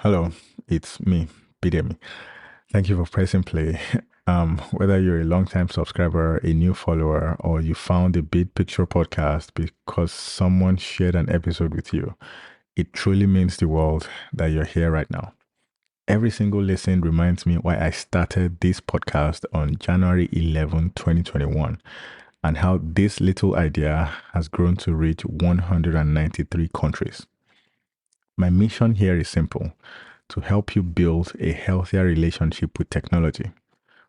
Hello, it's me, Bidemi. Thank you for pressing play. Whether you're a long-time subscriber, a new follower, or you found the Big Picture podcast because someone shared an episode with you, it truly means the world that you're here right now. Every single listen reminds me why I started this podcast on January 11, 2021, and how this little idea has grown to reach 193 countries. My mission here is simple: to help you build a healthier relationship with technology,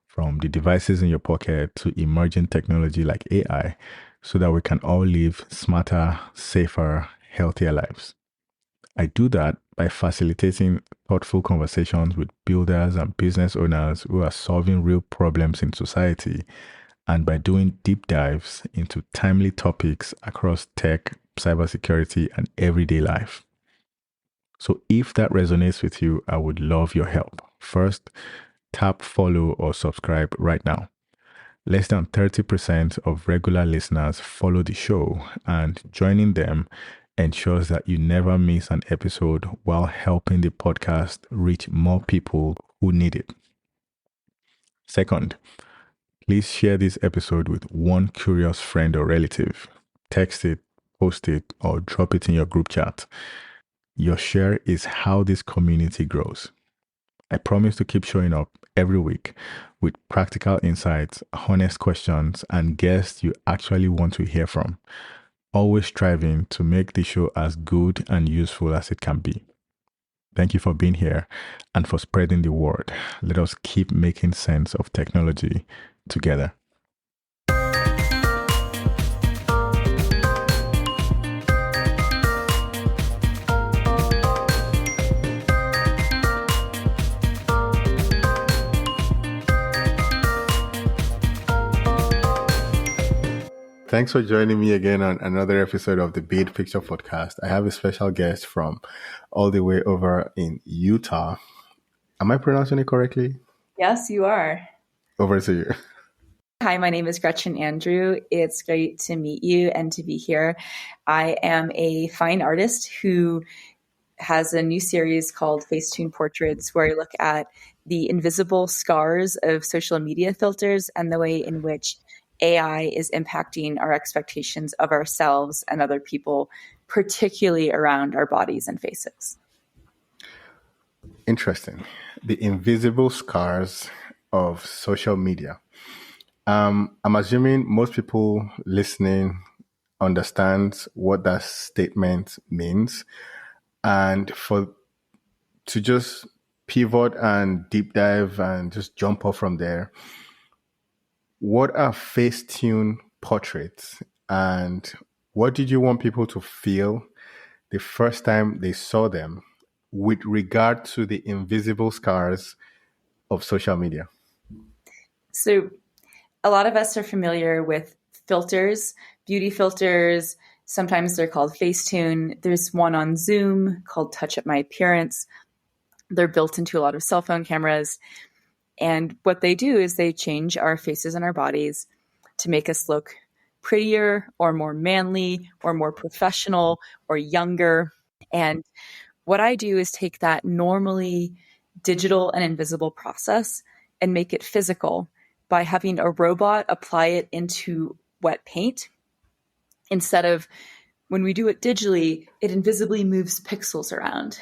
from the devices in your pocket to emerging technology like AI, so that we can all live smarter, safer, healthier lives. I do that by facilitating thoughtful conversations with builders and business owners who are solving real problems in society, and by doing deep dives into timely topics across tech, cybersecurity, and everyday life. So if that resonates with you, I would love your help. First, tap follow or subscribe right now. Less than 30% of regular listeners follow the show, and joining them ensures that you never miss an episode while helping the podcast reach more people who need it. Second, please share this episode with one curious friend or relative. Text it, post it, or drop it in your group chat. Your share is how this community grows. I promise to keep showing up every week with practical insights, honest questions, and guests you actually want to hear from. Always striving to make the show as good and useful as it can be. Thank you for being here and for spreading the word. Let us keep making sense of technology together. Thanks for joining me again on another episode of the Big Picture podcast. I have a special guest from all the way over in Utah. Am I pronouncing it correctly? Yes, you are. Over to you. Hi, my name is Gretchen Andrew. It's great to meet you and to be here. I am a fine artist who has a new series called Facetune Portraits, where I look at the invisible scars of social media filters and the way in which AI is impacting our expectations of ourselves and other people, particularly around our bodies and faces. Interesting. The invisible scars of social media. I'm assuming most people listening understands what that statement means. And to just pivot and deep dive and just jump off from there, what are Facetune portraits, and what did you want people to feel the first time they saw them with regard to the invisible scars of social media? So a lot of us are familiar with filters, beauty filters. Sometimes they're called Facetune. There's one on Zoom called Touch Up My Appearance. They're built into a lot of cell phone cameras. And what they do is they change our faces and our bodies to make us look prettier or more manly or more professional or younger. And what I do is take that normally digital and invisible process and make it physical by having a robot apply it into wet paint. Instead of, when we do it digitally, it invisibly moves pixels around.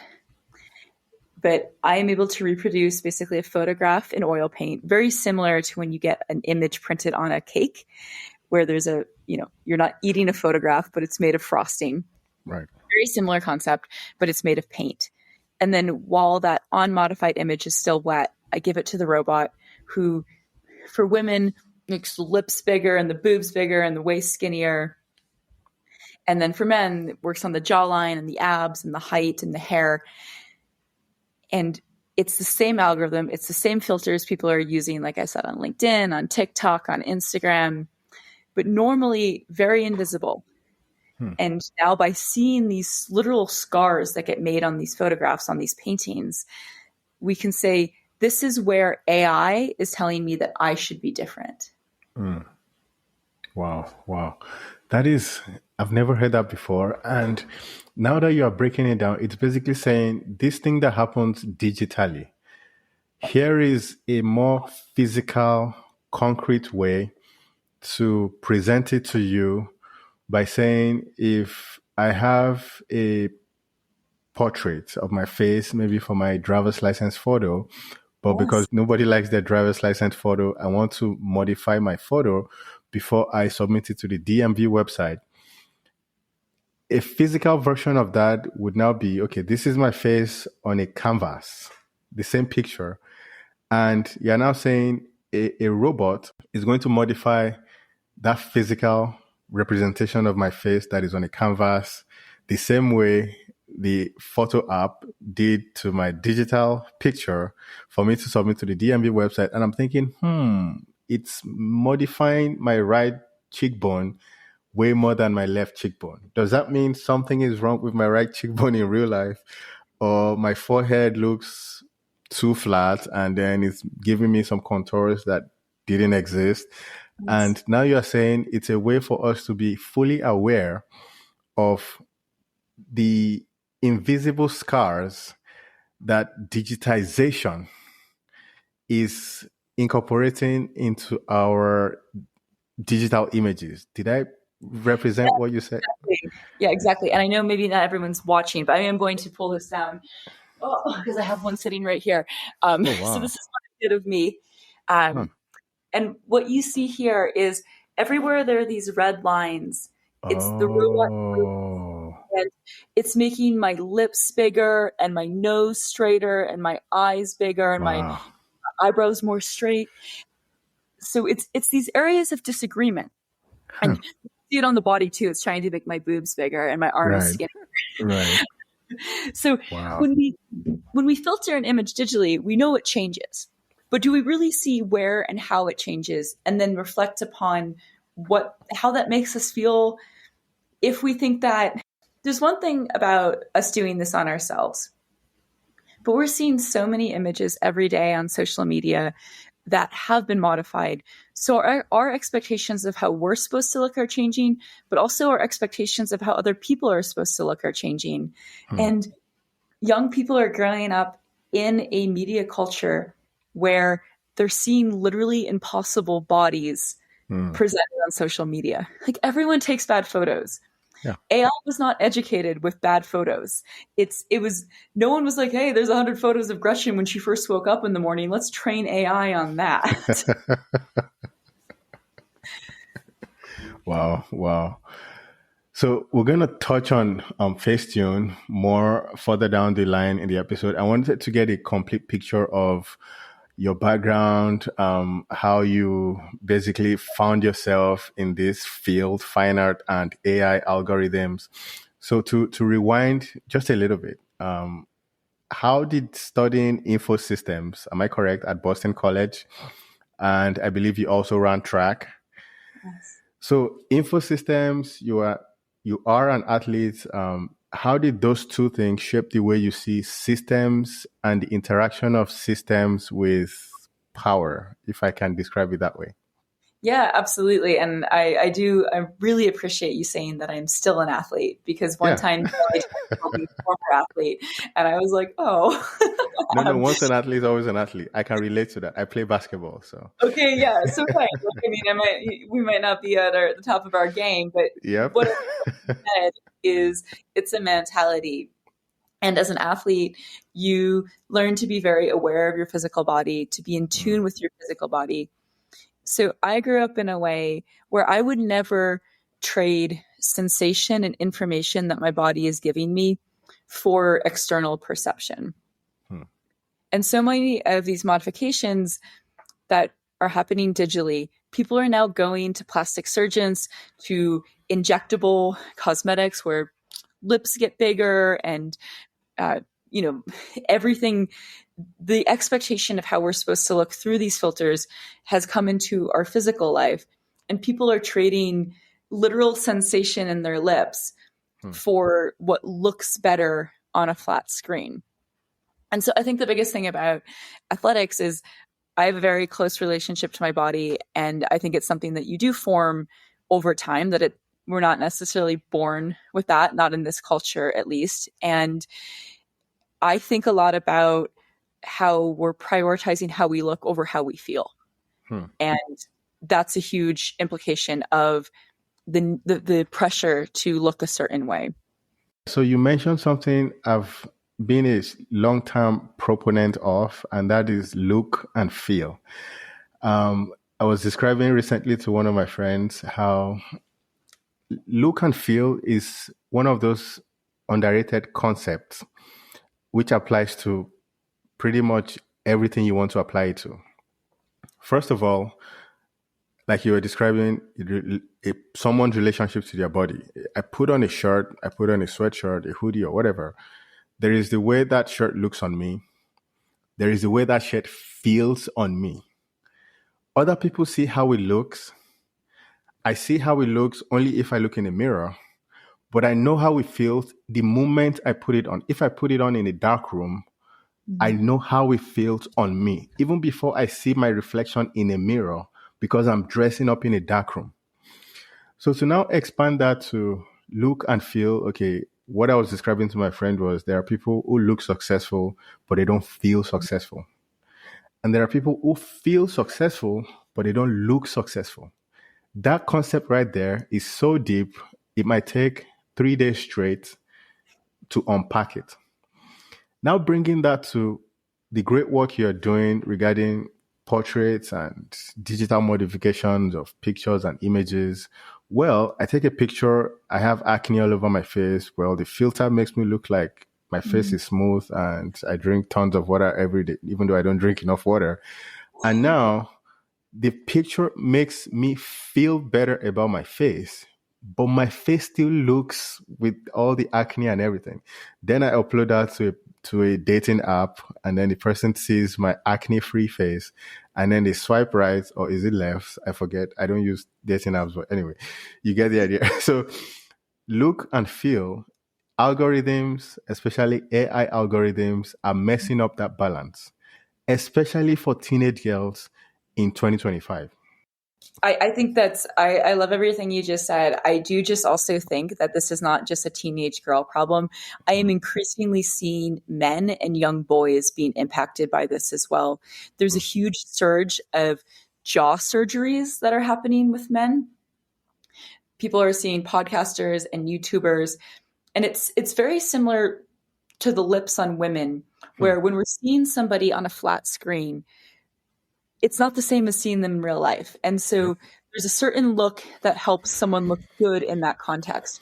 But I am able to reproduce basically a photograph in oil paint, very similar to when you get an image printed on a cake, where there's you're not eating a photograph, but it's made of frosting. Right. Very similar concept, but it's made of paint. And then while that unmodified image is still wet, I give it to the robot, who, for women, makes the lips bigger and the boobs bigger and the waist skinnier. And then for men, it works on the jawline and the abs and the height and the hair. And it's the same algorithm. It's the same filters people are using, like I said, on LinkedIn, on TikTok, on Instagram, but normally very invisible. And now by seeing these literal scars that get made on these photographs, on these paintings, we can say, this is where AI is telling me that I should be different. Wow. I've never heard that before. And now that you are breaking it down, it's basically saying this thing that happens digitally. Here is a more physical, concrete way to present it to you by saying if I have a portrait of my face, maybe for my driver's license photo, but because Yes. nobody likes their driver's license photo, I want to modify my photo before I submit it to the DMV website. A physical version of that would now be, okay, this is my face on a canvas, the same picture. And you're now saying a robot is going to modify that physical representation of my face that is on a canvas the same way the photo app did to my digital picture for me to submit to the DMV website. And I'm thinking, it's modifying my right cheekbone way more than my left cheekbone. Does that mean something is wrong with my right cheekbone in real life? Or my forehead looks too flat and then it's giving me some contours that didn't exist? Yes. And now you're saying it's a way for us to be fully aware of the invisible scars that digitization is incorporating into our digital images. Did I represent what you said? Exactly. Yeah, exactly. And I know maybe not everyone's watching, but I am going to pull this down because I have one sitting right here. Oh, So wow. this is what I did of me. Huh. And what you see here is everywhere there are these red lines, it's the robot, Oh, and it's making my lips bigger and my nose straighter and my eyes bigger and my wow. eyebrows more straight. So it's these areas of disagreement. Huh. And you see it on the body too. It's trying to make my boobs bigger and my arms Right, skinnier. right. So Wow. when we filter an image digitally, we know it changes. But do we really see where and how it changes and then reflect upon how that makes us feel if we think that there's one thing about us doing this on ourselves, but we're seeing so many images every day on social media that have been modified. So our expectations of how we're supposed to look are changing, but also our expectations of how other people are supposed to look are changing. Hmm. And young people are growing up in a media culture where they're seeing literally impossible bodies Hmm. presented on social media. Like everyone takes bad photos. Yeah. AI was not educated with bad photos. It was no one was like, hey, there's 100 photos of Gretchen when she first woke up in the morning. Let's train AI on that. Wow, wow. So we're going to touch on Facetune more further down the line in the episode. I wanted to get a complete picture of your background, how you basically found yourself in this field, fine art and AI algorithms. So to rewind just a little bit, how did studying info systems, am I correct, at Boston College? And I believe you also ran track. Yes. So info systems, you are an athlete. How did those two things shape the way you see systems and the interaction of systems with power, if I can describe it that way? Yeah, absolutely. And I really appreciate you saying that I'm still an athlete because one Yeah. time I told me former athlete and I was like, oh, No, no, um, once an athlete, always an athlete. I can relate to that. I play basketball, so. okay, yeah. So right. Like, I mean, we might not be at the top of our game, but Yep. what I said is it's a mentality. And as an athlete, you learn to be very aware of your physical body, to be in tune Mm, with your physical body. So I grew up in a way where I would never trade sensation and information that my body is giving me for external perception. mm, And so many of these modifications that are happening digitally, people are now going to plastic surgeons, to injectable cosmetics where lips get bigger and uh, you know everything, the expectation of how we're supposed to look through these filters has come into our physical life, and people are trading literal sensation in their lips mm, for what looks better on a flat screen. And so I think the biggest thing about athletics is I have a very close relationship to my body, and I think it's something that you do form over time, that we're not necessarily born with that, not in this culture at least. And I think a lot about how we're prioritizing how we look over how we feel. Hmm. And that's a huge implication of the pressure to look a certain way. So you mentioned something I've been a long-term proponent of, and that is look and feel. I was describing recently to one of my friends how look and feel is one of those underrated concepts which applies to pretty much everything you want to apply it to. First of all, like you were describing someone's relationship to their body. I put on a shirt, I put on a sweatshirt, a hoodie, or whatever. There is the way that shirt looks on me. There is the way that shirt feels on me. Other people see how it looks. I see how it looks only if I look in the mirror, but I know how it feels the moment I put it on. If I put it on in a dark room, I know how it feels on me, even before I see my reflection in a mirror, because I'm dressing up in a dark room. So to now expand that to look and feel, okay, what I was describing to my friend was there are people who look successful, but they don't feel successful. And there are people who feel successful, but they don't look successful. That concept right there is so deep, it might take 3 days straight to unpack it. Now, bringing that to the great work you're doing regarding portraits and digital modifications of pictures and images. Well, I take a picture, I have acne all over my face. Well, the filter makes me look like my face is smooth and I drink tons of water every day, even though I don't drink enough water. And now the picture makes me feel better about my face, but my face still looks with all the acne and everything. Then I upload that to a dating app, and then the person sees my acne-free face, and then they swipe right, or is it left? I forget. I don't use dating apps, but anyway, you get the idea. So look and feel, algorithms, especially AI algorithms, are messing up that balance, especially for teenage girls in 2025. I think I love everything you just said. I do just also think that this is not just a teenage girl problem. I am increasingly seeing men and young boys being impacted by this as well. There's a huge surge of jaw surgeries that are happening with men. People are seeing podcasters and YouTubers, and it's very similar to the lips on women, where when we're seeing somebody on a flat screen, it's not the same as seeing them in real life. And so there's a certain look that helps someone look good in that context.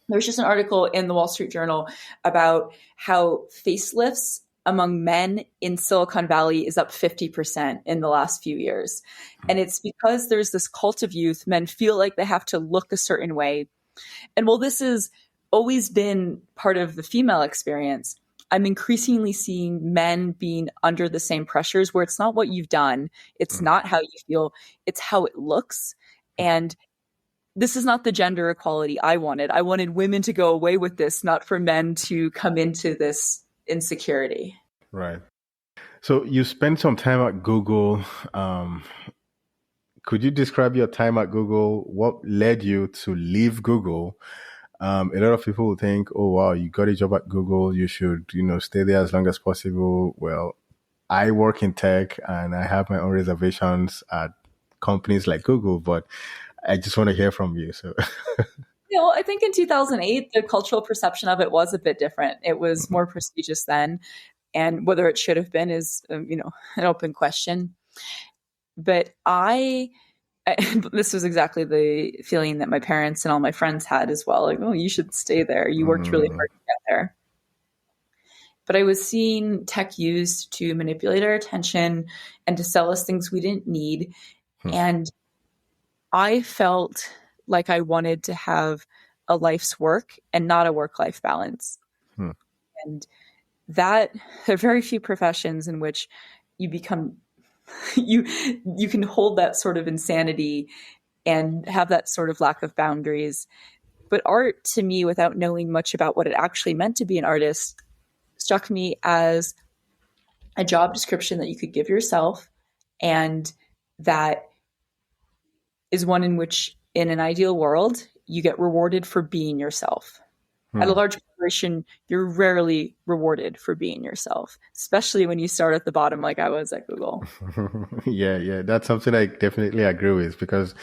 There's just an article in the Wall Street Journal about how facelifts among men in Silicon Valley is up 50% in the last few years. And it's because there's this cult of youth. Men feel like they have to look a certain way. And while this has always been part of the female experience, I'm increasingly seeing men being under the same pressures where it's not what you've done. It's not how you feel. It's how it looks. And this is not the gender equality I wanted. I wanted women to go away with this, not for men to come into this insecurity. Right. So you spent some time at Google. Could you describe your time at Google? What led you to leave Google? A lot of people will think, oh, wow, you got a job at Google. You should, stay there as long as possible. Well, I work in tech and I have my own reservations at companies like Google, but I just want to hear from you. So, Well, I think in 2008, the cultural perception of it was a bit different. It was more prestigious then. And whether it should have been is, an open question. But this was exactly the feeling that my parents and all my friends had as well. Like, oh, you should stay there. You worked really hard to get there. But I was seeing tech used to manipulate our attention and to sell us things we didn't need. And I felt like I wanted to have a life's work and not a work-life balance. And that there are very few professions in which you become you can hold that sort of insanity and have that sort of lack of boundaries. But art, to me, without knowing much about what it actually meant to be an artist, struck me as a job description that you could give yourself, and that is one in which, in an ideal world, you get rewarded for being yourself. At a Hmm. large corporation, you're rarely rewarded for being yourself, especially when you start at the bottom like I was at Google. Yeah, yeah, that's something I definitely agree with because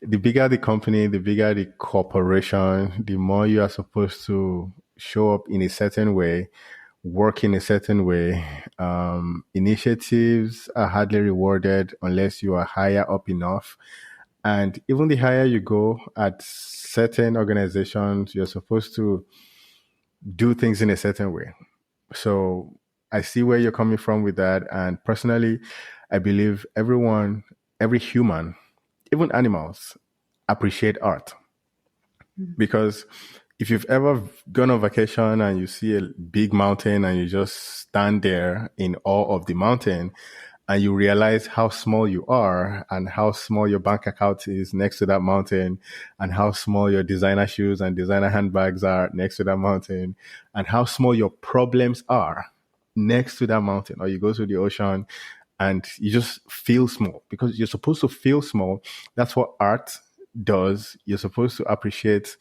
the bigger the company, the bigger the corporation, the more you are supposed to show up in a certain way, work in a certain way. Initiatives are hardly rewarded unless you are higher up enough. And even the higher you go at certain organizations, you're supposed to do things in a certain way. So I see where you're coming from with that. And personally, I believe everyone, every human, even animals, appreciate art. Because if you've ever gone on vacation and you see a big mountain and you just stand there in awe of the mountain and you realize how small you are and how small your bank account is next to that mountain and how small your designer shoes and designer handbags are next to that mountain and how small your problems are next to that mountain, or you go to the ocean and you just feel small because you're supposed to feel small. That's what art does. You're supposed to appreciate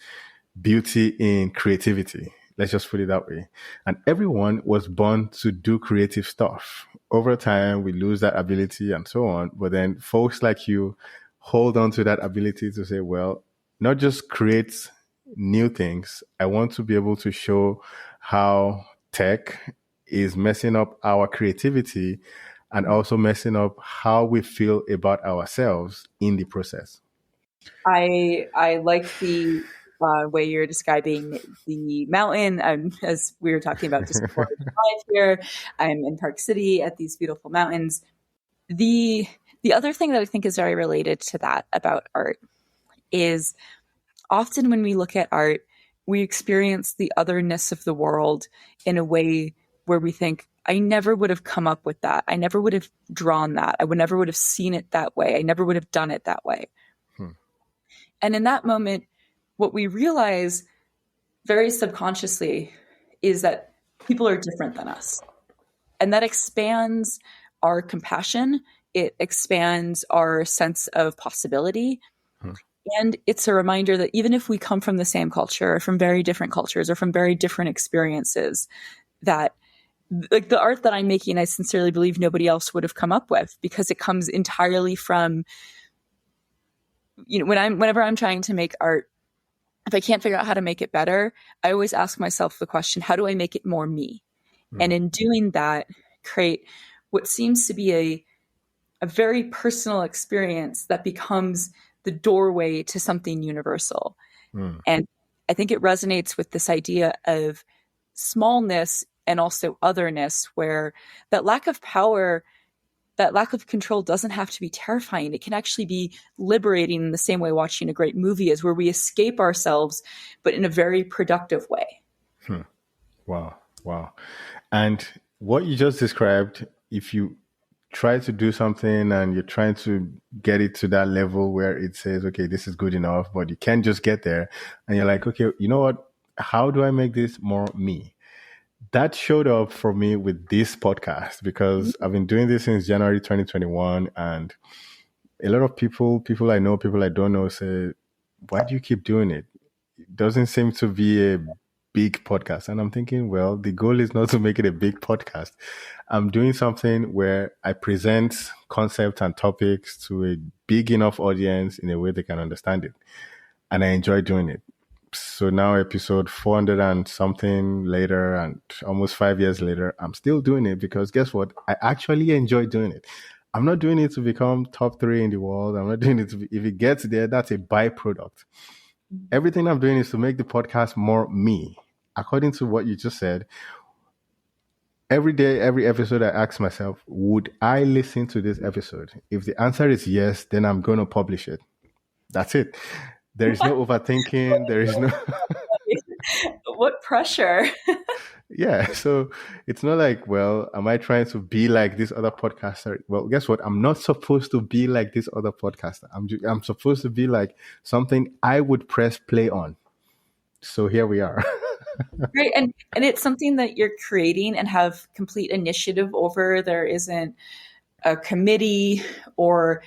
beauty in creativity. Let's just put it that way. And everyone was born to do creative stuff. Over time, we lose that ability and so on. But then folks like you hold on to that ability to say, well, not just create new things. I want to be able to show how tech is messing up our creativity and also messing up how we feel about ourselves in the process. I like the way you're describing the mountain. As we were talking about just before live here, I'm in Park City at these beautiful mountains. The the other thing that I think is very related to that about art is often when we look at art, we experience the otherness of the world in a way where we think, I never would have come up with that. I never would have drawn that. I would never would have seen it that way. I never would have done it that way. Hmm. And in that moment, what we realize very subconsciously is that people are different than us. And that expands our compassion. It expands our sense of possibility. Hmm. And it's a reminder that even if we come from the same culture or from very different cultures or from very different experiences, that like the art that I'm making, I sincerely believe nobody else would have come up with because it comes entirely from, whenever I'm trying to make art, if I can't figure out how to make it better, I always ask myself the question, how do I make it more me? Hmm. And in doing that, create what seems to be a very personal experience that becomes the doorway to something universal. Hmm. And I think it resonates with this idea of smallness and also otherness, where that lack of power, that lack of control doesn't have to be terrifying. It can actually be liberating in the same way watching a great movie is, where we escape ourselves, but in a very productive way. Hmm. Wow. Wow. And what you just described, if you try to do something and you're trying to get it to that level where it says, okay, this is good enough, but you can't just get there. And you're like, okay, you know what? How do I make this more me? That showed up for me with this podcast because I've been doing this since January 2021. And a lot of people I know, people I don't know say, why do you keep doing it? It doesn't seem to be a big podcast. And I'm thinking, well, the goal is not to make it a big podcast. I'm doing something where I present concepts and topics to a big enough audience in a way they can understand it. And I enjoy doing it. So now episode 400 and something later and almost 5 years later, I'm still doing it because guess what? I actually enjoy doing it. I'm not doing it to become top three in the world. I'm not doing it to be, if it gets there, that's a byproduct. Everything I'm doing is to make the podcast more me. According to what you just said, every day, every episode, I ask myself, would I listen to this episode? If the answer is yes, then I'm going to publish it. That's it. There is no overthinking. There is no, What pressure. yeah. So it's not like, well, am I trying to be like this other podcaster? Well, guess what? I'm not supposed to be like this other podcaster. I'm supposed to be like something I would press play on. So here we are. Right. And it's something that you're creating and have complete initiative over. There isn't a committee or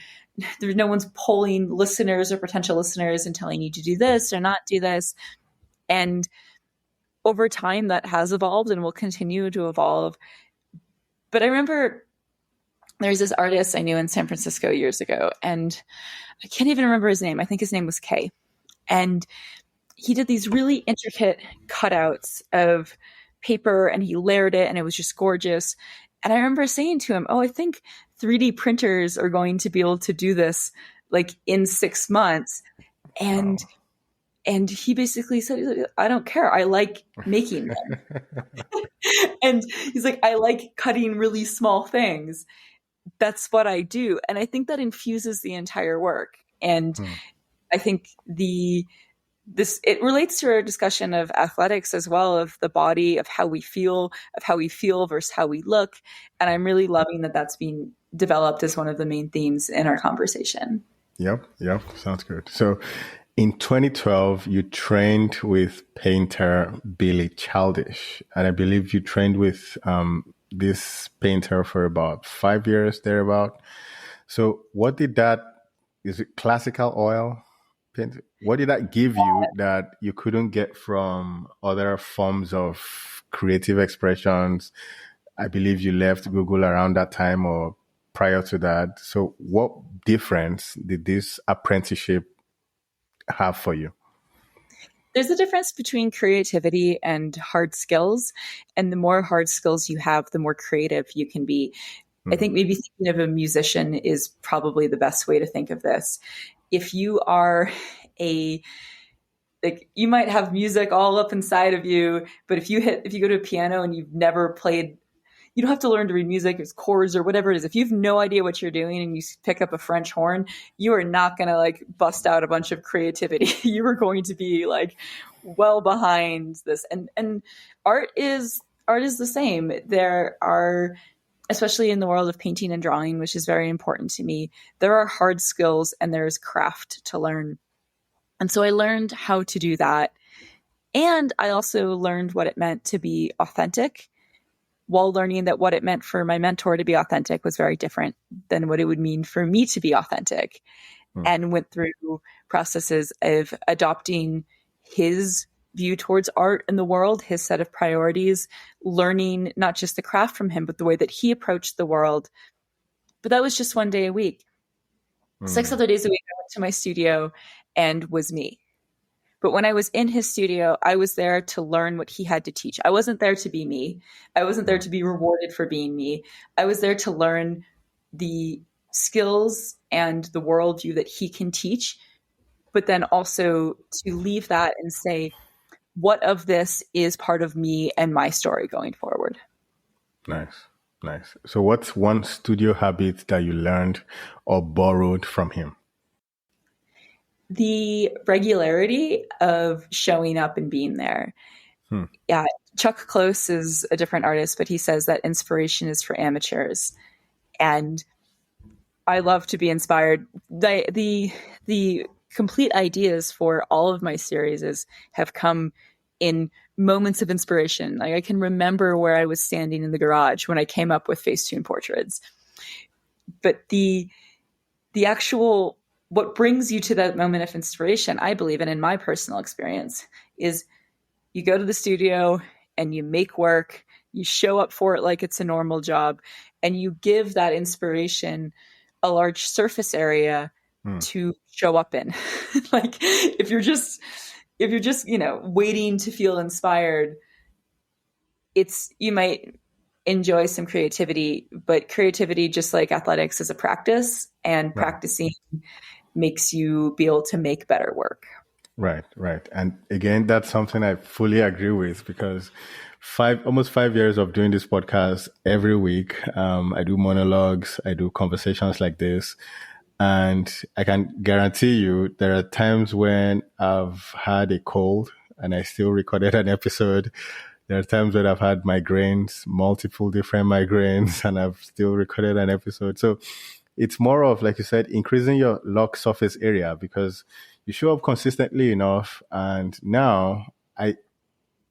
no one's polling listeners or potential listeners and telling you to do this or not do this. And over time that has evolved and will continue to evolve. But I remember there's this artist I knew in San Francisco years ago, and I can't even remember his name. I think his name was Kay. And he did these really intricate cutouts of paper and he layered it and it was just gorgeous. And I remember saying to him, oh, I think 3D printers are going to be able to do this like in 6 months. And he basically said, I don't care. I like making them. And he's like, I like cutting really small things. That's what I do. And I think that infuses the entire work. And I think it relates to our discussion of athletics as well, of the body, of how we feel versus how we look. And I'm really loving that that's being developed as one of the main themes in our conversation. Yep. Sounds good. So in 2012, you trained with painter Billy Childish. And I believe you trained with this painter for about 5 years, thereabout. So what did is it classical oil paint? What did that give you that you couldn't get from other forms of creative expressions? I believe you left Google around that time or prior to that. So what difference did this apprenticeship have for you? There's a difference between creativity and hard skills. And the more hard skills you have, the more creative you can be. I think maybe thinking of a musician is probably the best way to think of this. If you are you might have music all up inside of you, but if you go to a piano and you've never played, you don't have to learn to read music, it's chords or whatever it is. If you have no idea what you're doing and you pick up a French horn, you are not going to like bust out a bunch of creativity. You are going to be like well behind this. And art is the same. There are, especially in the world of painting and drawing, which is very important to me, there are hard skills and there's craft to learn. And so I learned how to do that. And I also learned what it meant to be authentic, while learning that what it meant for my mentor to be authentic was very different than what it would mean for me to be authentic. And went through processes of adopting his view towards art in the world, his set of priorities, learning not just the craft from him, but the way that he approached the world. But that was just one day a week. 6 other days a week, I went to my studio and was me. But when I was in his studio, I was there to learn what he had to teach. I wasn't there to be me. I wasn't there to be rewarded for being me. I was there to learn the skills and the worldview that he can teach, but then also to leave that and say, what of this is part of me and my story going forward? Nice. So what's one studio habit that you learned or borrowed from him? The regularity of showing up and being there. Yeah, Chuck Close is a different artist, but he says that inspiration is for amateurs. And I love to be inspired. The complete ideas for all of my series have come in moments of inspiration. Like I can remember where I was standing in the garage when I came up with Facetune portraits. But the actual, what brings you to that moment of inspiration, I believe, and in my personal experience, is you go to the studio and you make work, you show up for it like it's a normal job, and you give that inspiration a large surface area to show up in. Like if you're just, waiting to feel inspired, you might enjoy some creativity, but creativity, just like athletics, is a practice, and practicing makes you be able to make better work. Right. And again, that's something I fully agree with, because almost 5 years of doing this podcast every week. I do monologues, I do conversations like this. And I can guarantee you there are times when I've had a cold and I still recorded an episode. There are times when I've had migraines, multiple different migraines, and I've still recorded an episode. So it's more of, like you said, increasing your log surface area, because you show up consistently enough. And now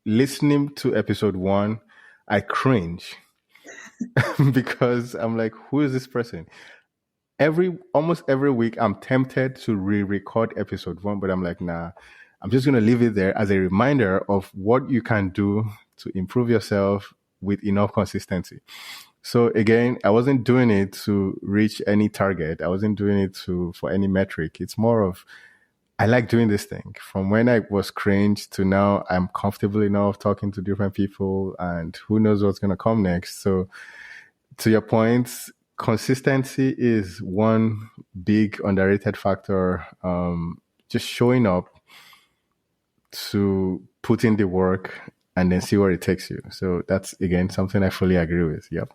listening to episode 1, I cringe because I'm like, who is this person? almost every week I'm tempted to re-record episode 1, but I'm like, nah, I'm just going to leave it there as a reminder of what you can do to improve yourself with enough consistency. So again, I wasn't doing it to reach any target. I wasn't doing it for any metric. It's more of, I like doing this thing. From when I was cringe to now, I'm comfortable enough talking to different people, and who knows what's going to come next. So to your point, consistency is one big underrated factor. Just showing up to put in the work and then see where it takes you. So that's, again, something I fully agree with. Yep.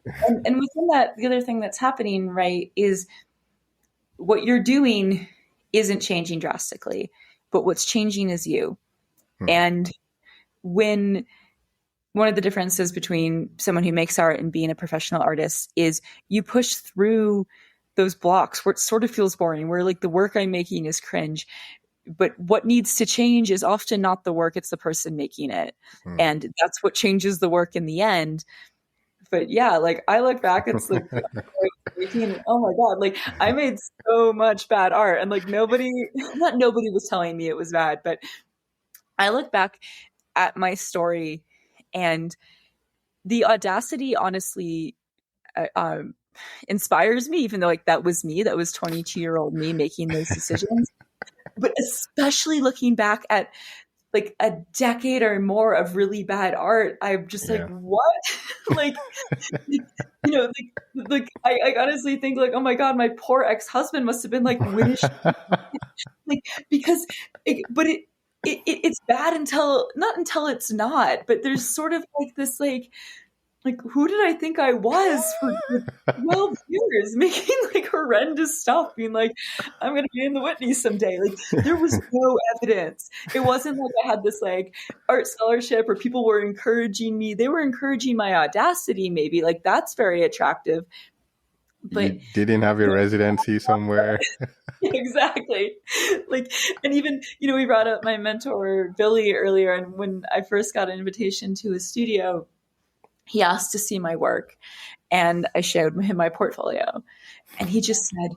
And within that, the other thing that's happening, right, is what you're doing isn't changing drastically, but what's changing is you. And when one of the differences between someone who makes art and being a professional artist is you push through those blocks where it sort of feels boring, where like the work I'm making is cringe. But what needs to change is often not the work, it's the person making it. And that's what changes the work in the end. But yeah, like I look back, it's like, oh my God, like I made so much bad art, and like not nobody was telling me it was bad, but I look back at my story and the audacity honestly inspires me, even though like that was me, that was 22-year-old me making those decisions. But especially looking back at like a decade or more of really bad art, I'm just like, what? Like, like I honestly think like, oh my God, my poor ex-husband must have been like, when is she? Like, because it's bad not until it's not, but there's sort of like this, like who did I think I was for 12 years making like horrendous stuff, being like, I'm going to be in the Whitney someday. Like there was no evidence. It wasn't like I had this like art scholarship or people were encouraging me. They were encouraging my audacity, maybe. Like that's very attractive. But you didn't have a residency somewhere. Exactly. Like, and even, we brought up my mentor, Billy, earlier. And when I first got an invitation to his studio, he asked to see my work, and I showed him my portfolio, and he just said,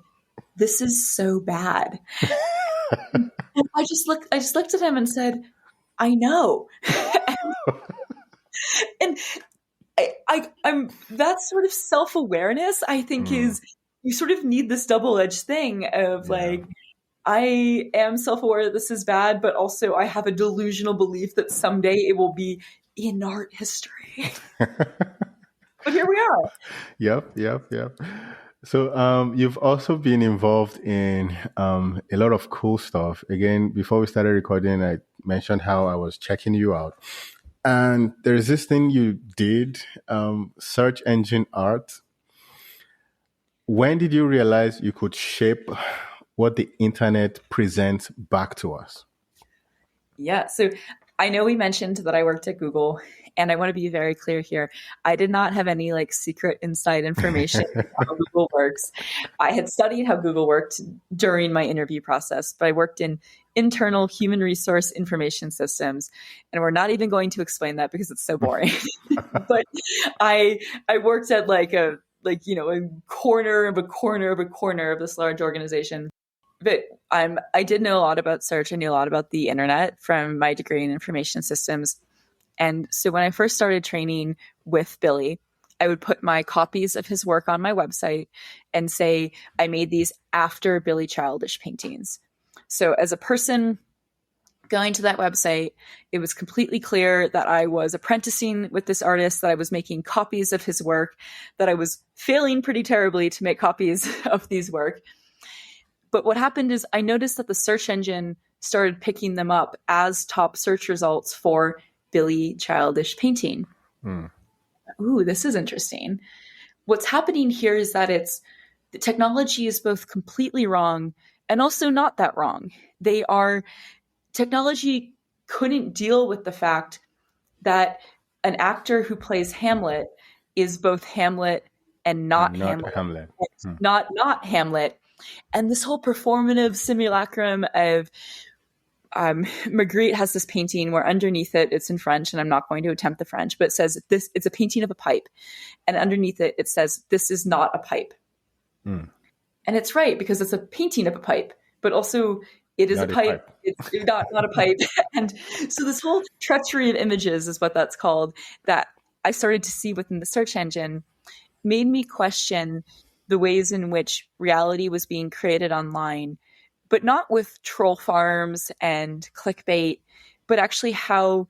"This is so bad." And I just looked at him and said, "I know." And I'm that sort of self-awareness, I think, is you sort of need this double-edged thing of like, I am self-aware that this is bad, but also I have a delusional belief that someday it will be in art history. But here we are. Yep. So you've also been involved in a lot of cool stuff. Again, before we started recording, I mentioned how I was checking you out. And there's this thing you did, search engine art. When did you realize you could shape what the internet presents back to us? Yeah. So I know we mentioned that I worked at Google, and I want to be very clear here. I did not have any like secret inside information about how Google works. I had studied how Google worked during my interview process, but I worked in internal human resource information systems, and we're not even going to explain that because it's so boring. But I worked at a corner of a corner of a corner of this large organization. But I did know a lot about search. I knew a lot about the internet from my degree in information systems. And so when I first started training with Billy, I would put my copies of his work on my website and say, I made these after Billy Childish paintings. So as a person going to that website, it was completely clear that I was apprenticing with this artist, that I was making copies of his work, that I was failing pretty terribly to make copies of these work. But what happened is I noticed that the search engine started picking them up as top search results for Billy Childish painting. Ooh, this is interesting. What's happening here is that the technology is both completely wrong and also not that wrong. Technology couldn't deal with the fact that an actor who plays Hamlet is both Hamlet and not Hamlet. Not Hamlet. And this whole performative simulacrum of Magritte has this painting where underneath it, it's in French, and I'm not going to attempt the French, but it says it's a painting of a pipe. And underneath it, it says, this is not a pipe. Hmm. And it's right because it's a painting of a pipe, but also it is a Not a pipe. pipe. It's not a pipe. And so this whole treachery of images is what that's called, that I started to see within the search engine, made me question the ways in which reality was being created online, but not with troll farms and clickbait, but actually how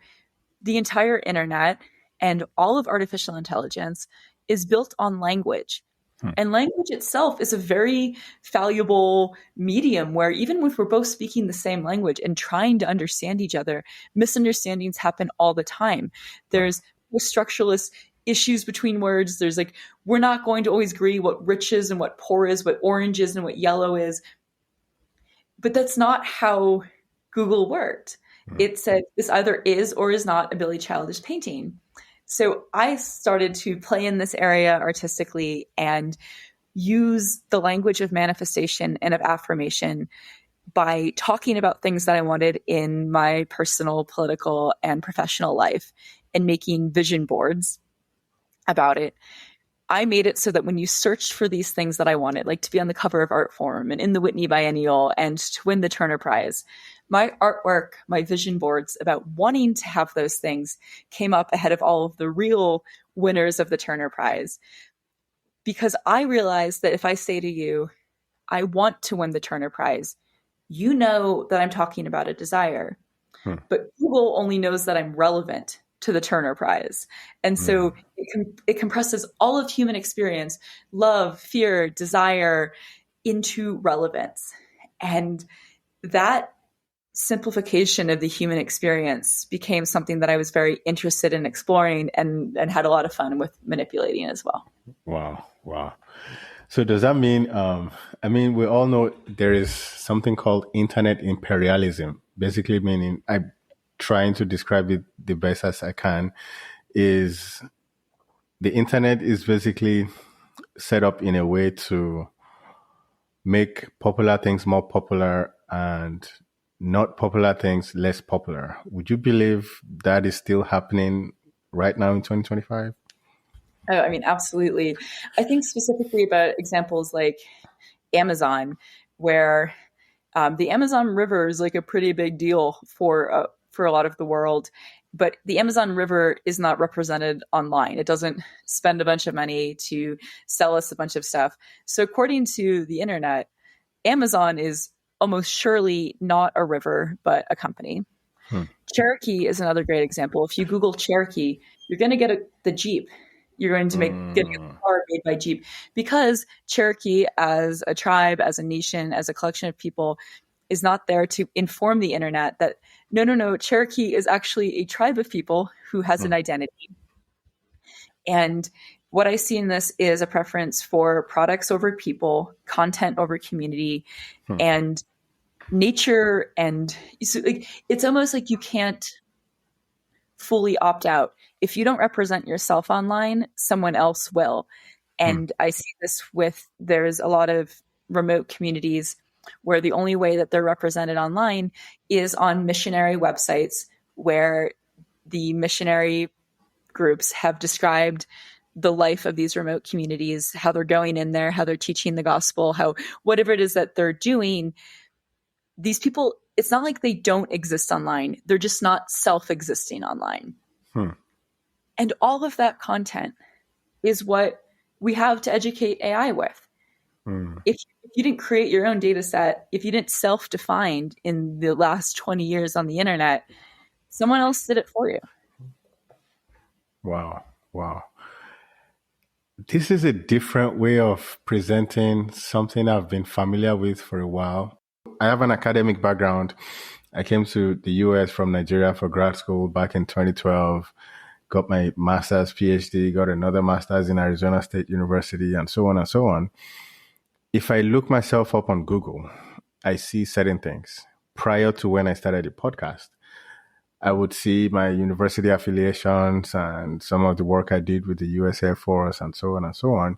the entire internet and all of artificial intelligence is built on language. Hmm. And language itself is a very valuable medium where even if we're both speaking the same language and trying to understand each other, misunderstandings happen all the time. Right. There's structuralist issues between words. There's like, we're not going to always agree what rich is and what poor is, what orange is and what yellow is. But that's not how Google worked. Hmm. It said this either is or is not a Billy Childish painting. So I started to play in this area artistically and use the language of manifestation and of affirmation by talking about things that I wanted in my personal, political, and professional life and making vision boards about it. I made it so that when you searched for these things that I wanted, like to be on the cover of Artforum and in the Whitney Biennial and to win the Turner Prize, my artwork, my vision boards about wanting to have those things came up ahead of all of the real winners of the Turner Prize. Because I realized that if I say to you, I want to win the Turner Prize, you know that I'm talking about a desire. Hmm. But Google only knows that I'm relevant to the Turner Prize. And Hmm. so it compresses all of human experience, love, fear, desire, into relevance. And that simplification of the human experience became something that I was very interested in exploring and had a lot of fun with manipulating as well. Wow. Wow. So does that mean, I mean, we all know there is something called internet imperialism, basically meaning I'm trying to describe it the best as I can, is the internet is basically set up in a way to make popular things more popular and not popular things less popular. Would you believe that is still happening right now in 2025? Oh, I mean, absolutely. I think specifically about examples like Amazon, where the Amazon River is like a pretty big deal for a lot of the world, but the Amazon River is not represented online. It doesn't spend a bunch of money to sell us a bunch of stuff. So according to the internet, Amazon is almost surely not a river, but a company. Hmm. Cherokee is another great example. If you Google Cherokee, you're going to get the Jeep. You're going to get a car made by Jeep because Cherokee, as a tribe, as a nation, as a collection of people, is not there to inform the internet that no, Cherokee is actually a tribe of people who has an identity. And what I see in this is a preference for products over people, content over community, and nature. And so, like, it's almost like you can't fully opt out. If you don't represent yourself online, someone else will. And I see this with, there's a lot of remote communities where the only way that they're represented online is on missionary websites where the missionary groups have described the life of these remote communities, how they're going in there, how they're teaching the gospel, how whatever it is that they're doing, these people, it's not like they don't exist online. They're just not self-existing online. And all of that content is what we have to educate AI with. If you didn't create your own data set, if you didn't self-define in the last 20 years on the internet, someone else did it for you. Wow. Wow. This is a different way of presenting something I've been familiar with for a while. I have an academic background. I came to the US from Nigeria for grad school back in 2012, got my master's, PhD, got another master's in Arizona State University, and so on and so on. If I look myself up on Google, I see certain things. Prior to when I started the podcast, I would see my university affiliations and some of the work I did with the US Air Force and so on and so on.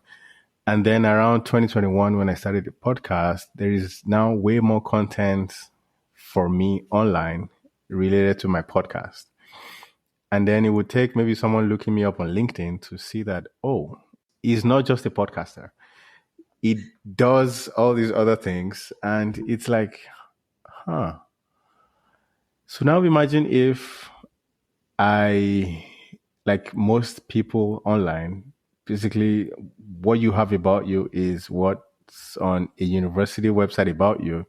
And then around 2021, when I started the podcast, there is now way more content for me online related to my podcast. And then it would take maybe someone looking me up on LinkedIn to see that, oh, he's not just a podcaster. it does all these other things. And it's like, huh. So now imagine if I, like most people online, basically what you have about you is what's on a university website about you,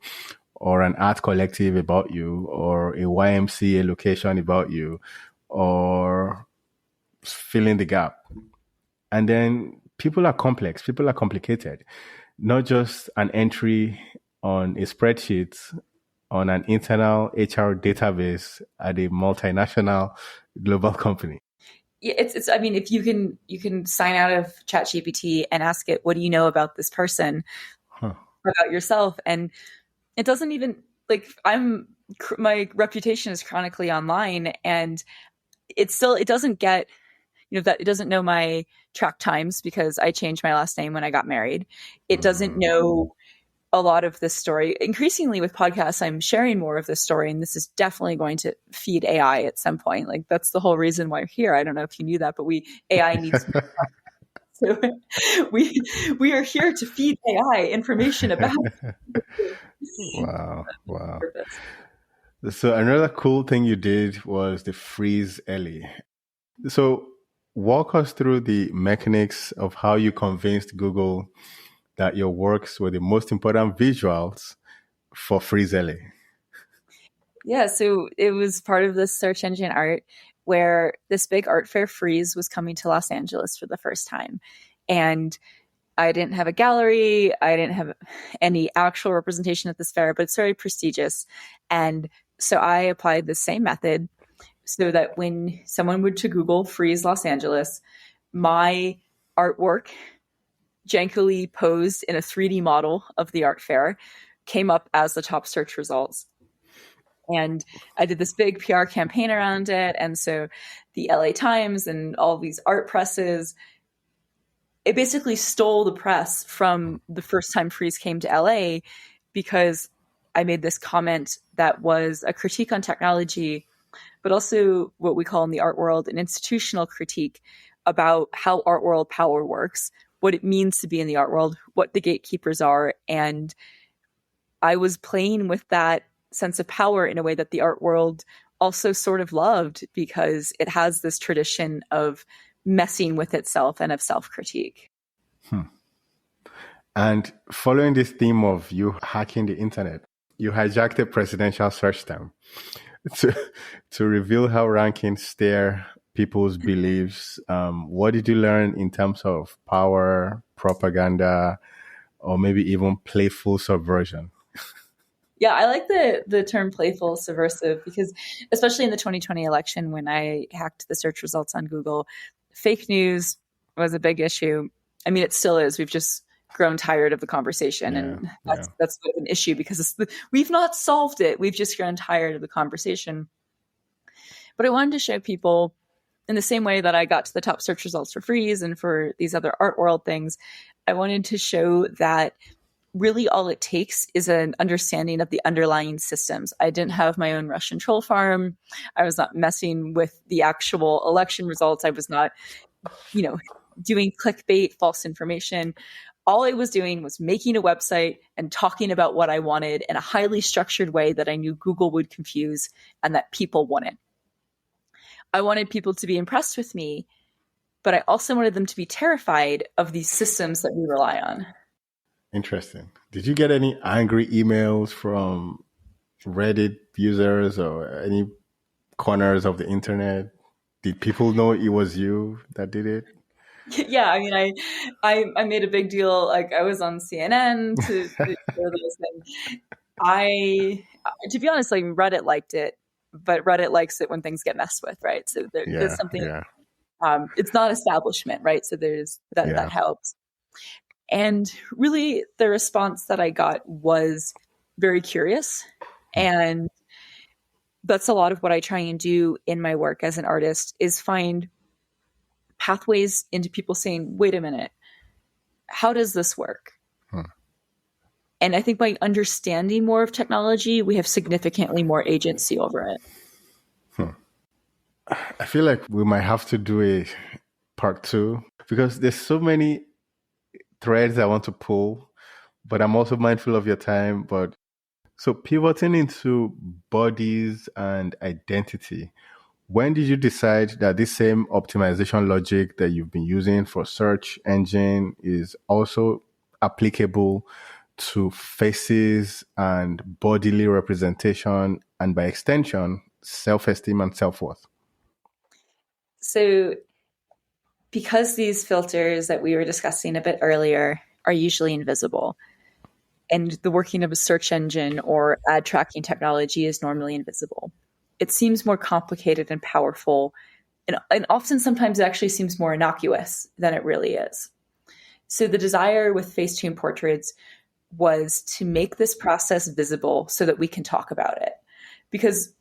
or an art collective about you, or a YMCA location about you, or fill in the gap. And then people are complex, people are complicated, not just an entry on a spreadsheet on an internal HR database at a multinational global company. Yeah, it's I mean, if you can sign out of ChatGPT and ask it, what do you know about this person, Huh. about yourself? And it doesn't even, like, my reputation is chronically online, and it doesn't get, that it doesn't know my track times because I changed my last name when I got married. It doesn't know a lot of this story. Increasingly with podcasts, I'm sharing more of this story, and this is definitely going to feed AI at some point. Like, that's the whole reason why we're here. I don't know if you knew that, but AI needs so we are here to feed AI information about Wow, wow. purpose. So another cool thing you did was the freeze early. So walk us through the mechanics of how you convinced Google that your works were the most important visuals for freeze early. Yeah, so it was part of this search engine art where this big art fair Freeze was coming to Los Angeles for the first time. And I didn't have a gallery, I didn't have any actual representation at this fair, but it's very prestigious. And so I applied the same method so that when someone would to Google Freeze Los Angeles, my artwork, jankily posed in a 3D model of the art fair, came up as the top search results. And I did this big PR campaign around it. And so the LA Times and all these art presses, it basically stole the press from the first time Freeze came to LA, because I made this comment that was a critique on technology, but also what we call in the art world an institutional critique about how art world power works, what it means to be in the art world, what the gatekeepers are. And I was playing with that sense of power in a way that the art world also sort of loved, because it has this tradition of messing with itself and of self-critique. And following this theme of you hacking the internet, you hijacked a presidential search term to, to reveal how rankings steer people's beliefs. What did you learn in terms of power, propaganda, or maybe even playful subversion? Yeah, I like the term playful subversive, because especially in the 2020 election, when I hacked the search results on Google, fake news was a big issue. I mean, it still is. We've just grown tired of the conversation, Yeah, and yeah. that's an issue, because we've not solved it. We've just grown tired of the conversation. But I wanted to show people, in the same way that I got to the top search results for Freeze and for these other art world things, I wanted to show that really all it takes is an understanding of the underlying systems. I didn't have my own Russian troll farm. I was not messing with the actual election results. I was not, doing clickbait, false information. All I was doing was making a website and talking about what I wanted in a highly structured way that I knew Google would confuse and that people wanted. I wanted people to be impressed with me, but I also wanted them to be terrified of these systems that we rely on. Interesting. Did you get any angry emails from Reddit users or any corners of the internet? Did people know it was you that did it? Yeah, I mean, I made a big deal. Like, I was on CNN to show this, and to be honest, like, Reddit liked it, but Reddit likes it when things get messed with, right? So there's Yeah, something. yeah, It's not establishment, right? So there's that yeah. that helps. And really, the response that I got was very curious, and that's a lot of what I try and do in my work as an artist, is find pathways into people saying, wait a minute, how does this work? Hmm. And I think by understanding more of technology, we have significantly more agency over it. I feel like we might have to do a part two because there's so many threads I want to pull, but I'm also mindful of your time. But so pivoting into bodies and identity, when did you decide that this same optimization logic that you've been using for search engine is also applicable to faces and bodily representation, and by extension, self-esteem and self-worth? So, because these filters that we were discussing a bit earlier are usually invisible, and the working of a search engine or ad tracking technology is normally invisible, it seems more complicated and powerful. And often, sometimes it actually seems more innocuous than it really is. So, the desire with Facetune portraits was to make this process visible so that we can talk about it. Because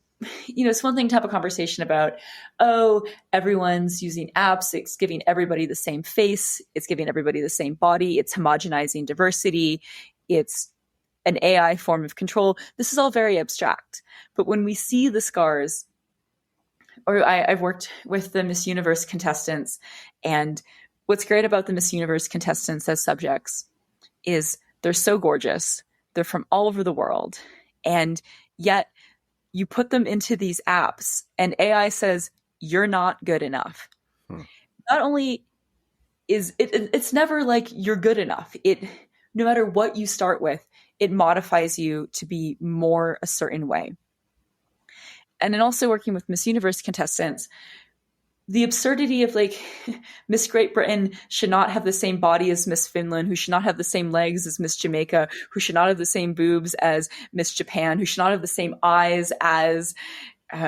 it's one thing to have a conversation about, oh, everyone's using apps. It's giving everybody the same face. It's giving everybody the same body. It's homogenizing diversity. It's an AI form of control. This is all very abstract. But when we see the scars, or I've worked with the Miss Universe contestants, and what's great about the Miss Universe contestants as subjects is they're so gorgeous. They're from all over the world. And yet you put them into these apps and AI says, you're not good enough. Not only is it's never like you're good enough. No matter what you start with, it modifies you to be more a certain way. And then also working with Miss Universe contestants, the absurdity of like Miss Great Britain should not have the same body as Miss Finland, who should not have the same legs as Miss Jamaica, who should not have the same boobs as Miss Japan, who should not have the same eyes as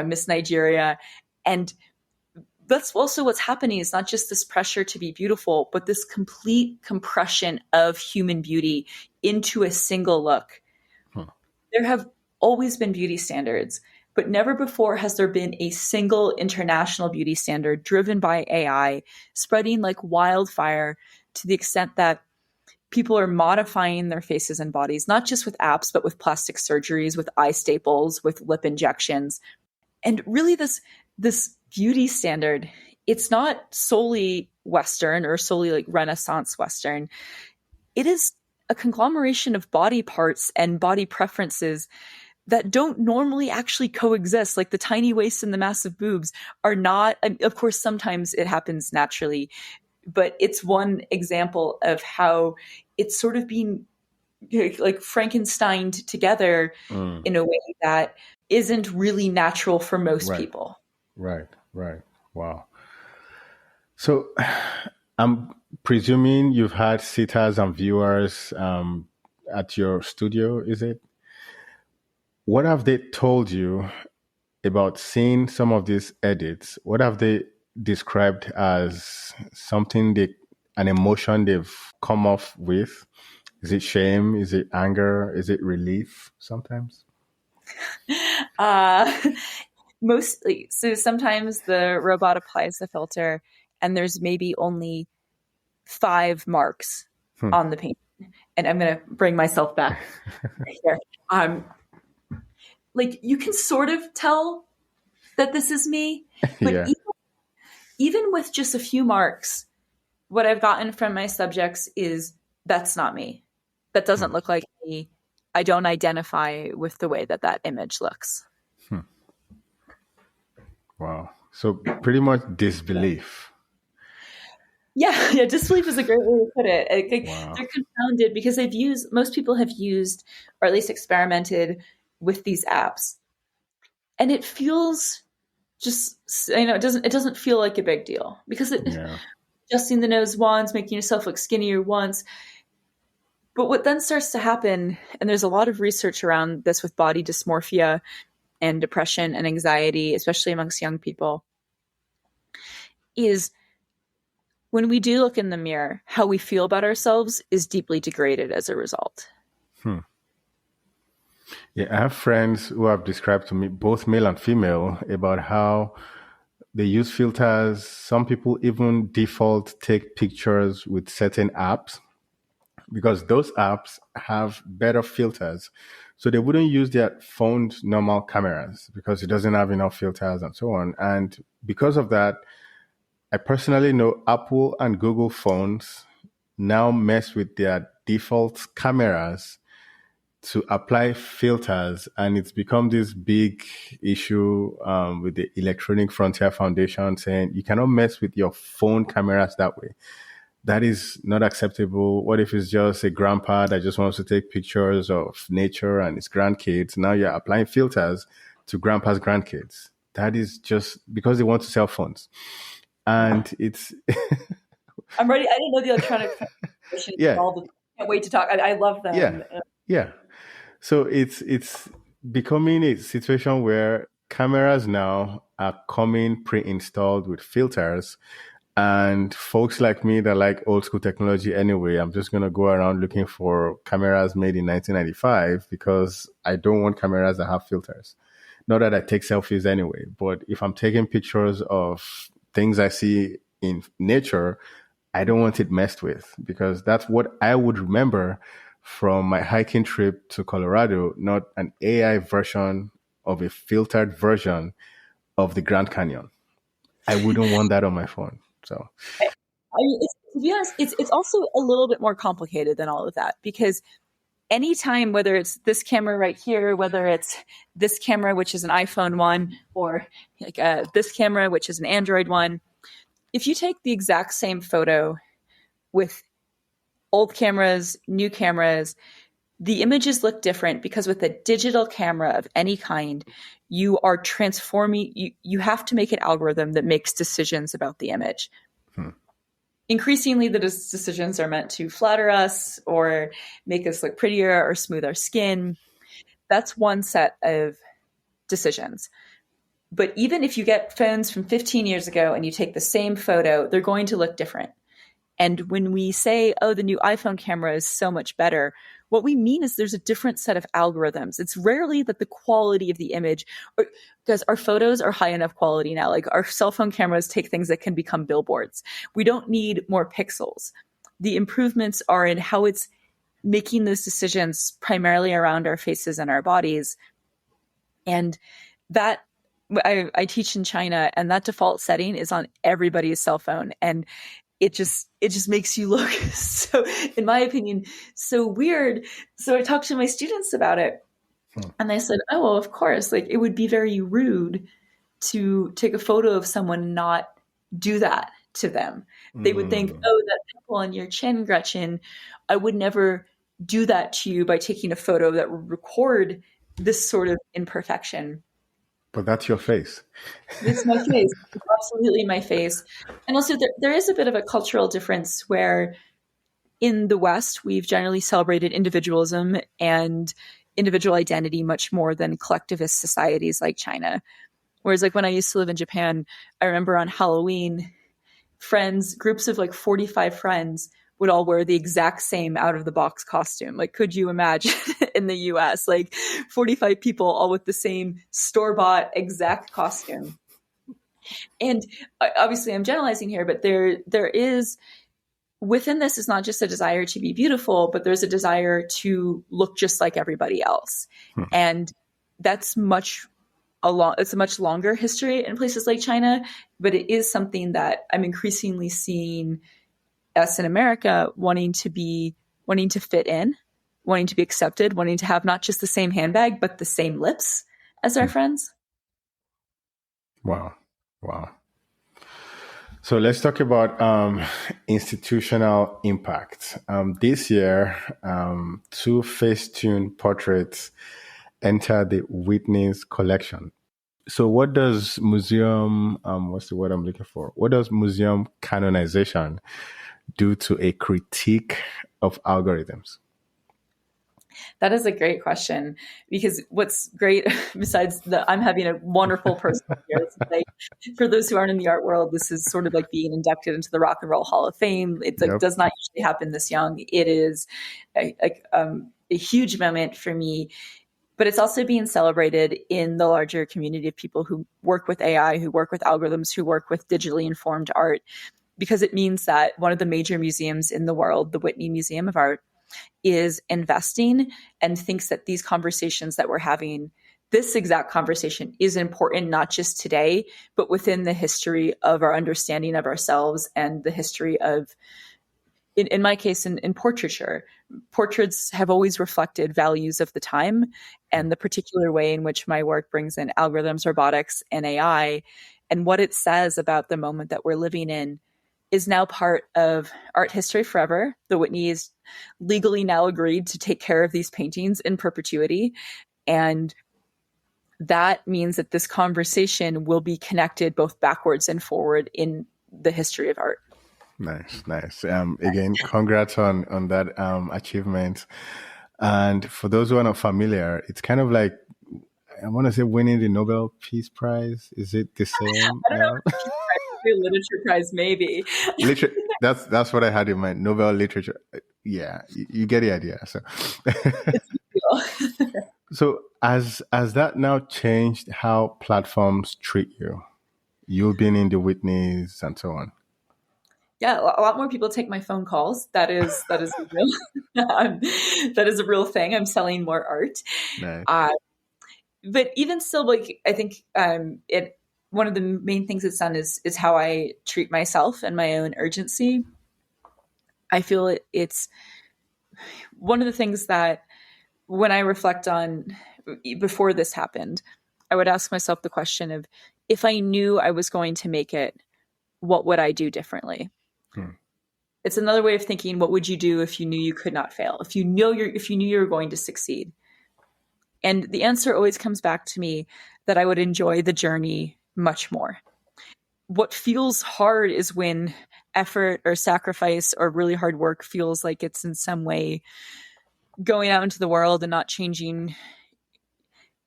Miss Nigeria. And that's also what's happening. It's not just this pressure to be beautiful, but this complete compression of human beauty into a single look. There have always been beauty standards, but never before has there been a single international beauty standard driven by AI, spreading like wildfire to the extent that people are modifying their faces and bodies, not just with apps, but with plastic surgeries, with eye staples, with lip injections. And really this beauty standard, it's not solely Western or solely like Renaissance Western. It is a conglomeration of body parts and body preferences that don't normally actually coexist. Like the tiny waist and the massive boobs are not, of course, sometimes it happens naturally, but it's one example of how it's sort of being like Frankensteined together in a way that isn't really natural for most people. Right. Wow. So I'm presuming you've had sitters and viewers at your studio, is it? What have they told you about seeing some of these edits? What have they described as an emotion they've come off with? Is it shame? Is it anger? Is it relief sometimes? Mostly. So sometimes the robot applies the filter and there's maybe only 5 marks on the paint. And I'm going to bring myself back right here. Like you can sort of tell that this is me, but even with just a few marks, what I've gotten from my subjects is that's not me. That doesn't look like me. I don't identify with the way that image looks. Wow. So pretty much disbelief. Yeah, disbelief is a great way to put it. Wow. They're confounded because most people have used, or at least experimented with these apps. And it feels just, it doesn't feel like a big deal because adjusting the nose once, making yourself look skinnier once. But what then starts to happen, and there's a lot of research around this with body dysmorphia and depression and anxiety, especially amongst young people, is when we do look in the mirror, how we feel about ourselves is deeply degraded as a result. Yeah, I have friends who have described to me, both male and female, about how they use filters. Some people even default take pictures with certain apps because those apps have better filters. So they wouldn't use their phone's normal cameras because it doesn't have enough filters and so on. And because of that, I personally know Apple and Google phones now mess with their default cameras to apply filters, and it's become this big issue with the Electronic Frontier Foundation saying you cannot mess with your phone cameras that way. That is not acceptable. What if it's just a grandpa that just wants to take pictures of nature and his grandkids? Now you're applying filters to grandpa's grandkids. That is just because they want to sell phones. And it's I'm ready. I didn't know the Electronic Foundation. yeah, Can't wait to talk. I love them. yeah. So it's becoming a situation where cameras now are coming pre-installed with filters. And folks like me that like old school technology anyway, I'm just going to go around looking for cameras made in 1995 because I don't want cameras that have filters. Not that I take selfies anyway, but if I'm taking pictures of things I see in nature, I don't want it messed with because that's what I would remember from my hiking trip to Colorado, not an AI version of a filtered version of the Grand Canyon. I wouldn't want that on my phone. So, to be honest, it's also a little bit more complicated than all of that because anytime, whether it's this camera right here, whether it's this camera, which is an iPhone one, or like this camera, which is an Android one, if you take the exact same photo with old cameras, new cameras, the images look different because with a digital camera of any kind, you are transforming, you have to make an algorithm that makes decisions about the image. Increasingly, the decisions are meant to flatter us or make us look prettier or smooth our skin. That's one set of decisions. But even if you get phones from 15 years ago and you take the same photo, they're going to look different. And when we say, oh, the new iPhone camera is so much better, what we mean is there's a different set of algorithms. It's rarely that the quality of the image, because our photos are high enough quality now. Like our cell phone cameras take things that can become billboards. We don't need more pixels. The improvements are in how it's making those decisions primarily around our faces and our bodies. And that I teach in China, and that default setting is on everybody's cell phone. And it just makes you look so, in my opinion, so weird. So I talked to my students about it and they said, oh, well, of course, like it would be very rude to take a photo of someone and not do that to them. They would think, oh, that pimple on your chin, Gretchen, I would never do that to you by taking a photo that would record this sort of imperfection. But that's your face. It's my face. It's absolutely my face. And also there is a bit of a cultural difference where in the West, we've generally celebrated individualism and individual identity much more than collectivist societies like China. Whereas like when I used to live in Japan, I remember on Halloween, groups of like 45 friends would all wear the exact same out of the box costume. Like, could you imagine in the US, like 45 people all with the same store-bought exact costume? And obviously I'm generalizing here, but there is within this is not just a desire to be beautiful, but there's a desire to look just like everybody else. And that's it's a much longer history in places like China, but it is something that I'm increasingly seeing us in America wanting to fit in, wanting to be accepted, wanting to have not just the same handbag, but the same lips as our friends. Wow. So let's talk about institutional impact. This year, 2 Facetune portraits enter the Whitney's collection. So what does museum, what's the word I'm looking for? What does museum canonization do to a critique of algorithms? That is a great question, because what's great, besides I'm having a wonderful personal year, like, for those who aren't in the art world, this is sort of like being inducted into the Rock and Roll Hall of Fame. It's like, does not usually happen this young. It is a huge moment for me, but it's also being celebrated in the larger community of people who work with AI, who work with algorithms, who work with digitally informed art, because it means that one of the major museums in the world, the Whitney Museum of Art, is investing and thinks that these conversations that we're having, this exact conversation, is important, not just today, but within the history of our understanding of ourselves and the history of in my case, in portraiture, portraits have always reflected values of the time and the particular way in which my work brings in algorithms, robotics, and AI, and what it says about the moment that we're living in is now part of art history forever. The Whitneys legally now agreed to take care of these paintings in perpetuity. And that means that this conversation will be connected both backwards and forward in the history of art. Nice, nice. Again, congrats on that achievement. And for those who are not familiar, it's kind of like, I want to say, winning the Nobel Peace Prize. Is it the same I don't now? know, literature prize, maybe. That's what I had in mind. Nobel literature. Yeah, you get the idea. So, so as that now changed how platforms treat you, you've been in the Whitneys and so on. Yeah, a lot more people take my phone calls. That is a real that is a real thing. I'm selling more art. Nice. But even still, like I think it one of the main things it's done is how I treat myself and my own urgency. I feel it's one of the things that when I reflect on before this happened, I would ask myself the question of if I knew I was going to make it, what would I do differently? It's another way of thinking, what would you do if you knew you could not fail? If you knew you were going to succeed? And the answer always comes back to me that I would enjoy the journey much more. What feels hard is when effort or sacrifice or really hard work feels like it's in some way going out into the world and not changing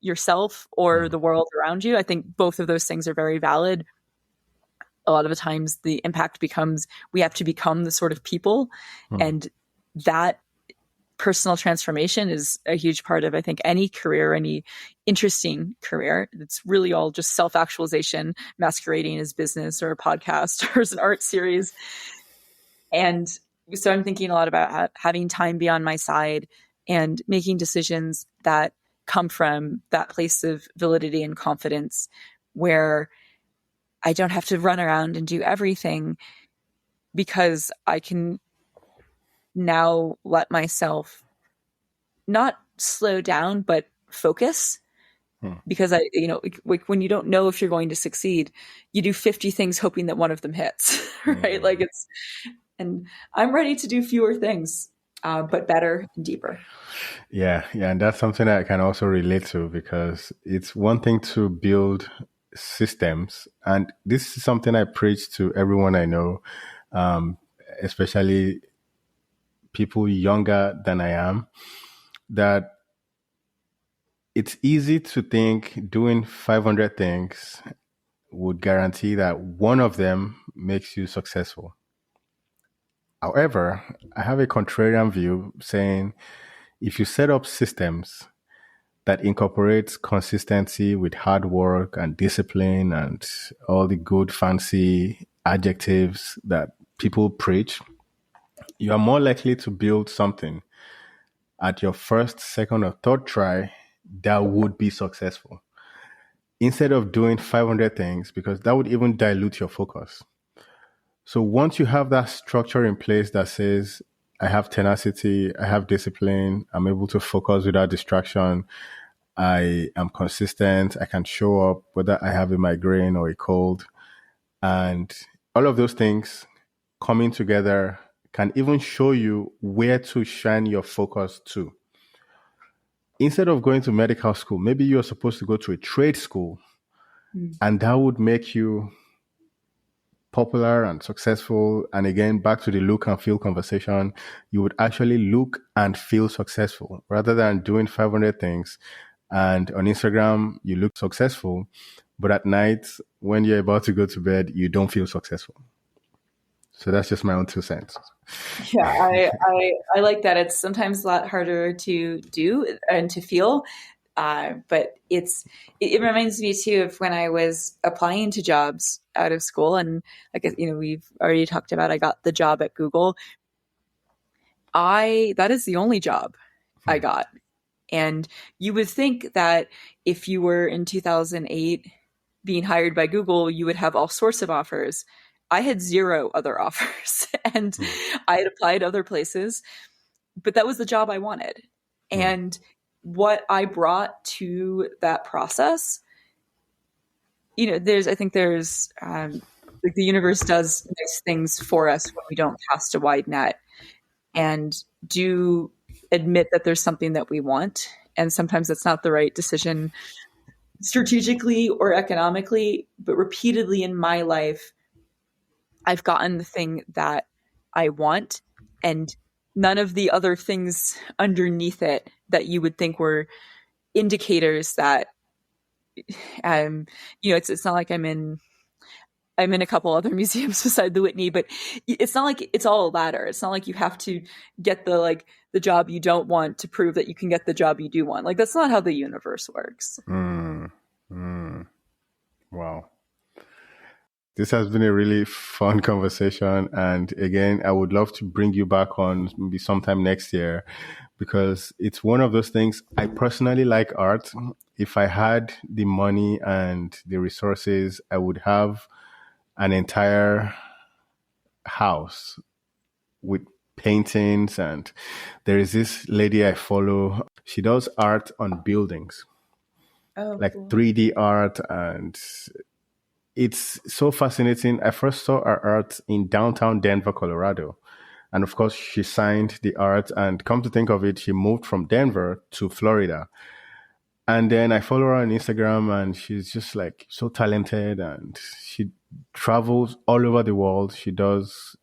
yourself or the world around you. I think both of those things are very valid. A lot of the times the impact becomes we have to become the sort of people, and that personal transformation is a huge part of, I think, any career, any interesting career. It's really all just self-actualization masquerading as business or a podcast or as an art series. And so I'm thinking a lot about having time be on my side and making decisions that come from that place of validity and confidence where I don't have to run around and do everything, because I can now let myself not slow down, but focus. Because like when you don't know if you're going to succeed, you do 50 things hoping that one of them hits, right? Like and I'm ready to do fewer things, but better and deeper. Yeah, and that's something that I can also relate to, because it's one thing to build systems, and this is something I preach to everyone I know, especially people younger than I am, that it's easy to think doing 500 things would guarantee that one of them makes you successful. However, I have a contrarian view saying if you set up systems that incorporates consistency with hard work and discipline and all the good fancy adjectives that people preach, you are more likely to build something at your first, second, or third try that would be successful, instead of doing 500 things, because that would even dilute your focus. So once you have that structure in place that says, I have tenacity, I have discipline, I'm able to focus without distraction, I am consistent, I can show up whether I have a migraine or a cold, and all of those things coming together can even show you where to shine your focus to. Instead of going to medical school, maybe you're supposed to go to a trade school, and that would make you popular and successful. And again, back to the look and feel conversation, you would actually look and feel successful rather than doing 500 things. And on Instagram, you look successful, but at night, when you're about to go to bed, you don't feel successful. So that's just my own 2 cents. Yeah, I like that. It's sometimes a lot harder to do and to feel. But it reminds me too of when I was applying to jobs out of school, and like we've already talked about, I got the job at Google. That is the only job I got, and you would think that if you were in 2008 being hired by Google, you would have all sorts of offers. I had zero other offers and I had applied other places, but that was the job I wanted. And what I brought to that process, I think there's, like the universe does nice things for us when we don't cast a wide net and do admit that there's something that we want. And sometimes it's not the right decision strategically or economically, but repeatedly in my life, I've gotten the thing that I want, and none of the other things underneath it that you would think were indicators that, it's not like I'm in a couple other museums beside the Whitney, but it's not like it's all a ladder. It's not like you have to get the job you don't want to prove that you can get the job you do want. Like, that's not how the universe works. Wow. This has been a really fun conversation. And again, I would love to bring you back on maybe sometime next year, because it's one of those things. I personally like art. If I had the money and the resources, I would have an entire house with paintings. And there is this lady I follow. She does art on buildings, like cool. 3D art, and it's so fascinating. I first saw her art in downtown Denver, Colorado. And of course, she signed the art. And come to think of it, she moved from Denver to Florida. And then I follow her on Instagram, and she's just like so talented. And she travels all over the world. She does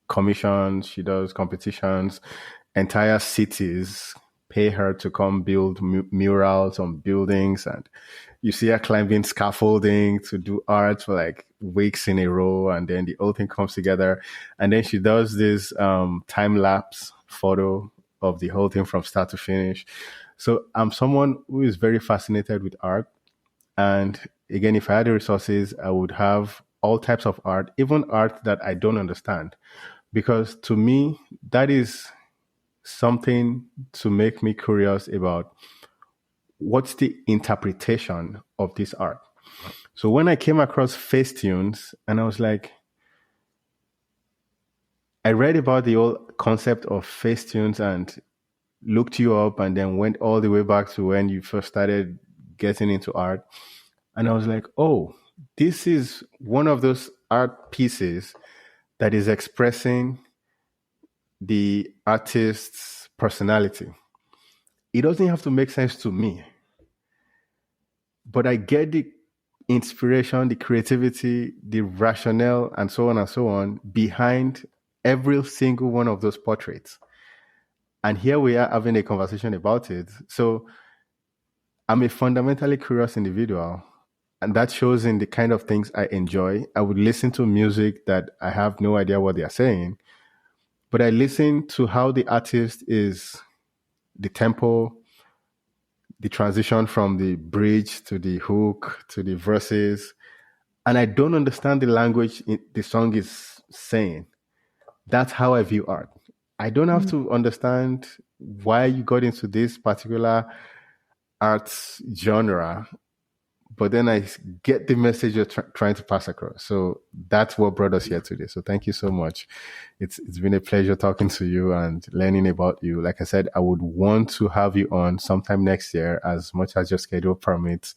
commissions, she does competitions. Entire cities pay her to come build murals on buildings. And you see her climbing scaffolding to do art for like weeks in a row, and then the whole thing comes together. And then she does this time lapse photo of the whole thing from start to finish. So I'm someone who is very fascinated with art. And again, if I had the resources, I would have all types of art, even art that I don't understand, because to me, that is something to make me curious about what's the interpretation of this art. So when I came across Facetunes, and I was like, I read about the whole concept of Facetunes and looked you up, and then went all the way back to when you first started getting into art. And I was like, oh, this is one of those art pieces that is expressing the artist's personality. It doesn't have to make sense to me, but I get the inspiration, the creativity, the rationale, and so on and so on behind every single one of those portraits. And here we are having a conversation about it. So I'm a fundamentally curious individual, and that shows in the kind of things I enjoy. I would listen to music that I have no idea what they are saying, but I listen to how the artist is, the tempo, the transition from the bridge to the hook to the verses, and I don't understand the language the song is saying. That's how I view art. I don't have to understand why you got into this particular art genre, but then I get the message you're trying to pass across. So that's what brought us here today. So thank you so much. It's been a pleasure talking to you and learning about you. Like I said, I would want to have you on sometime next year, as much as your schedule permits,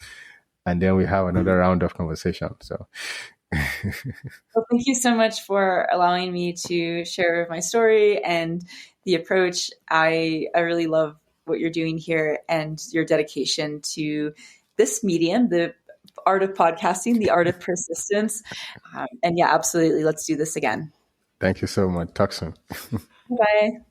and then we have another round of conversation. So Well, thank you so much for allowing me to share my story and the approach. I really love what you're doing here and your dedication to this medium, the art of podcasting, the art of persistence. And yeah, absolutely. Let's do this again. thank you so much. Talk soon. Bye.